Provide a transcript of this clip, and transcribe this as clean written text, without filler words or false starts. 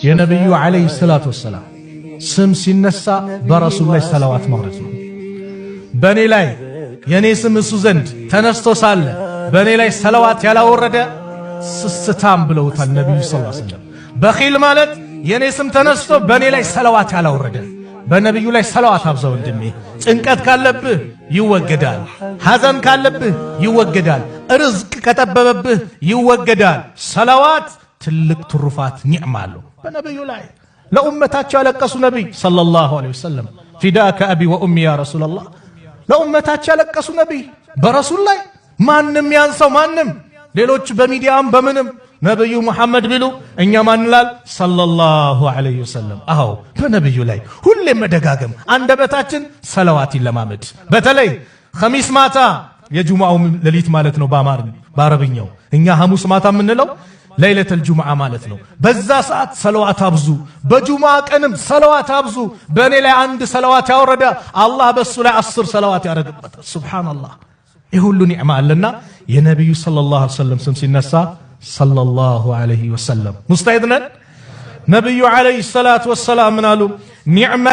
የነብዩ አለይሂ ሰላቱ ወሰላም ስም ሲነሳ በረሱል ላይ ሰላዋት ማውረድ ነው። በኔ ላይ የኔ ስም እሱ ዘንድ ተነስቶ ሳለ በኔ ላይ ሰላዋት ያላወረደ ስስታም ብለውታል ነብዩ ሰለላሁ ዐለይሂ ወሰለም። በኺል ማለት የኔ ስም ተነስቶ በኔ ላይ ሰላዋት ያላወረደ። በነብዩ ላይ ሰላዋት አብዛው ወንድሜ። ጭንቀት ካለብህ ይወገዳል፣ ሐዘን ካለብህ ይወገዳል፣ ርዝቅ ከጠበበብህ ይወገዳል። ሰላዋት ትልቅ ትሩፋት ኒዕማ አለው። በነብዩ ላይ ለኡመታቸው ያለቀሱ ነብይ ሰለላሁ ዐለይሂ ወሰለም ፊዳከ አቢ ወኡሚ ያ ረሱላህ። ለኡመታቸው ያለቀሱ ነብይ በረሱል ላይ ማንም ያንሰው ማንም። ሌሎች በሚዲያም በምንም ነብዩ መሐመድ ቢሉ እኛ ማንላል ሰለላሁ ዐለይሂ ወሰለም። አዎ በነብዩ ላይ ሁሌ መደጋገም፣ አንደበታችን ሰላዋት ይለማመድ። በተለይ ኸሚስ ማታ የጁማው ሌሊት ማለት ነው በአረብኛው። እኛ ሐሙስ ማታ የምንለው ለይለተል ጁምዓ ማለት ነው። በዛ ሰዓት ሰላዋት አብዙ። በጁምዓ ቀንም ሰላዋት አብዙ። በእኔ ላይ አንድ ሰላዋት ያወረደ አላህ በሱ ላይ 10 ሰላዋት ያደርግበታል። ሱብሃንአላህ። ይህ ሁሉ ኒዕማ አለና የነብዩ ሰለላሁ ዐለይሂ ወሰለም ስም ሲነሳ ሰለላሁ ዐለይሂ ወሰለም ሙስተዒድ ነን። ነብዩ ዐለይሂ ሰላቱ ወሰላም ምን አሉ? ኒዕማ